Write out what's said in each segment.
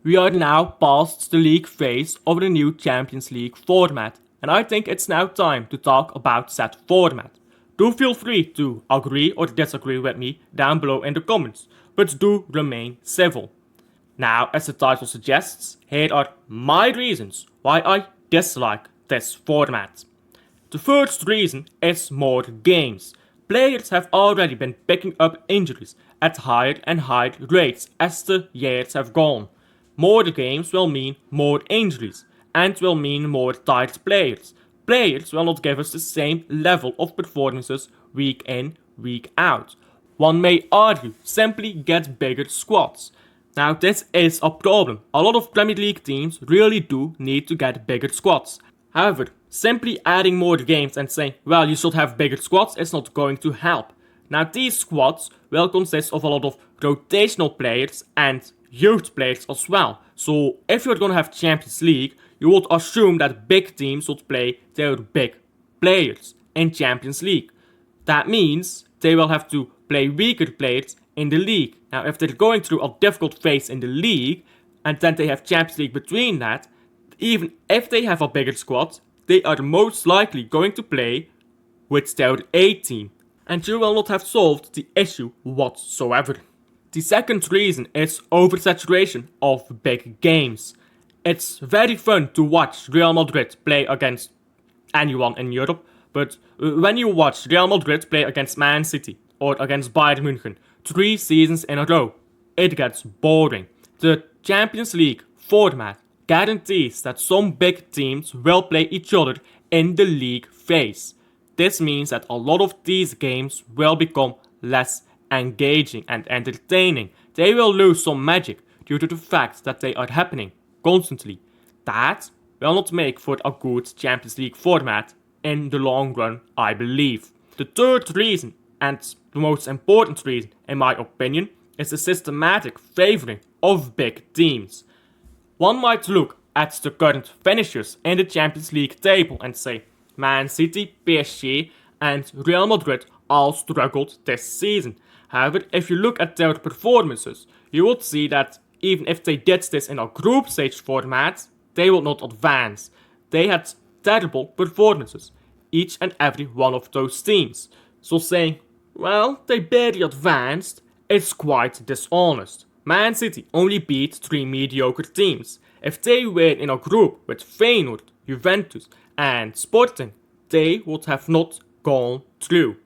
We are now past the league phase of the new Champions League format, and I think it's now time to talk about said format. Do feel free to agree or disagree with me down below in the comments, but do remain civil. Now, as the title suggests, here are my reasons why I dislike this format. The first reason is more games. Players have already been picking up injuries at higher and higher rates as the years have gone. More games will mean more injuries and will mean more tired players. Players will not give us the same level of performances week in, week out. One may argue simply get bigger squads. Now this is a problem. A lot of Premier League teams really do need to get bigger squads. However, simply adding more games and saying, well, you should have bigger squads is not going to help. Now these squads will consist of a lot of rotational players and youth players as well. So if you're gonna have Champions League, you would assume that big teams would play their big players in Champions League. That means they will have to play weaker players in the league. Now if they're going through a difficult phase in the league, and then they have Champions League between that, even if they have a bigger squad, they are most likely going to play with their A team. And you will not have solved the issue whatsoever. The second reason is oversaturation of big games. It's very fun to watch Real Madrid play against anyone in Europe, but when you watch Real Madrid play against Man City or against Bayern München 3 seasons in a row, it gets boring. The Champions League format guarantees that some big teams will play each other in the league phase. This means that a lot of these games will become less engaging and entertaining. They will lose some magic due to the fact that they are happening constantly. That will not make for a good Champions League format in the long run, I believe. The third reason, and the most important reason in my opinion, is the systematic favouring of big teams. One might look at the current finishers in the Champions League table and say, Man City, PSG and Real Madrid all struggled this season. However, if you look at their performances, you would see that even if they did this in a group stage format, they would not advance. They had terrible performances, each and every one of those teams. So saying, well, they barely advanced, is quite dishonest. Man City only beat 3 mediocre teams. If they were in a group with Feyenoord, Juventus and Sporting, they would have not gone through.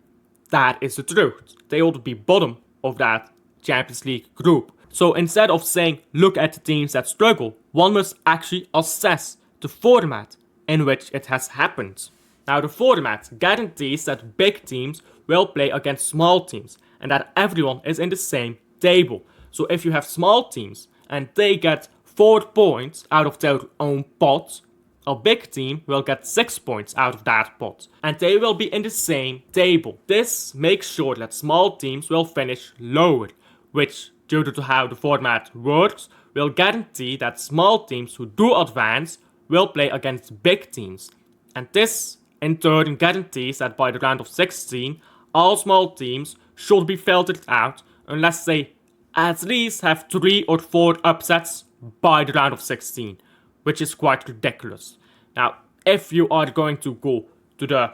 That is the truth. They would be bottom of that Champions League group. So instead of saying, look at the teams that struggle, one must actually assess the format in which it has happened. Now the format guarantees that big teams will play against small teams and that everyone is in the same table. So if you have small teams and they get 4 points out of their own pot, a big team will get 6 points out of that pot, and they will be in the same table. This makes sure that small teams will finish lower, which, due to how the format works, will guarantee that small teams who do advance will play against big teams. And this, in turn, guarantees that by the round of 16, all small teams should be filtered out unless they at least have 3 or 4 upsets by the round of 16. Which is quite ridiculous. Now, if you are going to go to the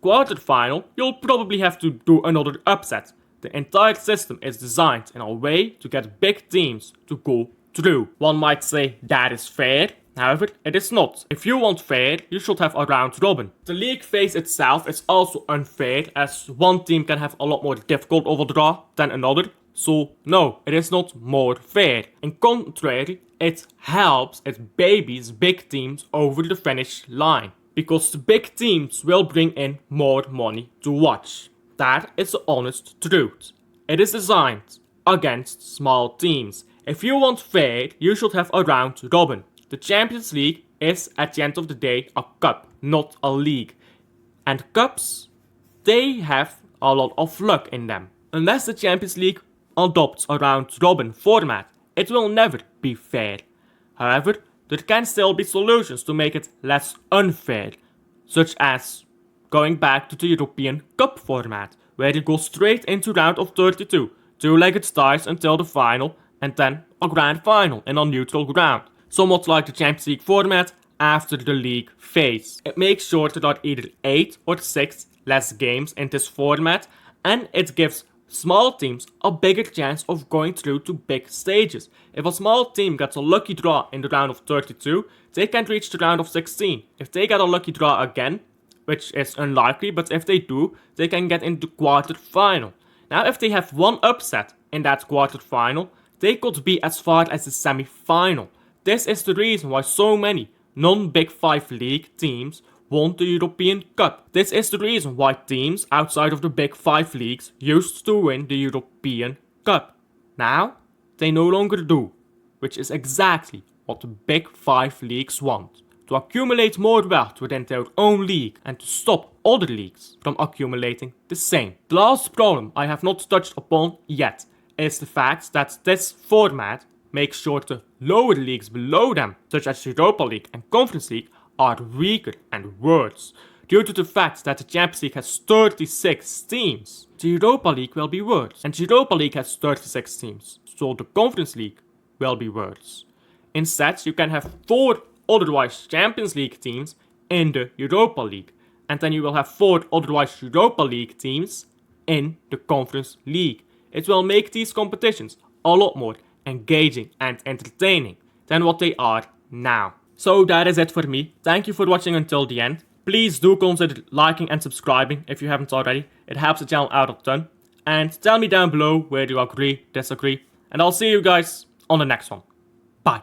quarterfinal, you'll probably have to do another upset. The entire system is designed in a way to get big teams to go through. One might say that is fair, however, it is not. If you want fair, you should have a round robin. The league phase itself is also unfair, as one team can have a lot more difficult overdraw than another. So no, it is not more fair. In contrary, it helps, it babies big teams over the finish line. Because the big teams will bring in more money to watch. That is the honest truth. It is designed against small teams. If you want fair, you should have a round robin. The Champions League is at the end of the day a cup, not a league. And cups, they have a lot of luck in them. Unless the Champions League adopts a round robin format, it will never be fair. However, there can still be solutions to make it less unfair, such as going back to the European Cup format, where you go straight into round of 32, 2-legged ties until the final, and then a grand final in a neutral ground, somewhat like the Champions League format after the league phase. It makes sure that there are either 8 or 6 less games in this format, and it gives small teams a bigger chance of going through to big stages. If a small team gets a lucky draw in the round of 32, they can reach the round of 16. If they get a lucky draw again, which is unlikely, but if they do, they can get into quarter-final. Now, if they have one upset in that quarter-final, they could be as far as the semi-final. This is the reason why so many non-Big 5 league teams won the European Cup. This is the reason why teams outside of the Big 5 leagues used to win the European Cup. Now, they no longer do, which is exactly what the Big 5 leagues want. To accumulate more wealth within their own league and to stop other leagues from accumulating the same. The last problem I have not touched upon yet is the fact that this format makes sure the lower leagues below them, such as Europa League and Conference League, are weaker and worse. Due to the fact that the Champions League has 36 teams, the Europa League will be worse. And the Europa League has 36 teams, so the Conference League will be worse. Instead, you can have 4 otherwise Champions League teams in the Europa League. And then you will have 4 otherwise Europa League teams in the Conference League. It will make these competitions a lot more engaging and entertaining than what they are now. So that is it for me. Thank you for watching until the end. Please do consider liking and subscribing if you haven't already. It helps the channel out a ton. And tell me down below where you agree, disagree. And I'll see you guys on the next one.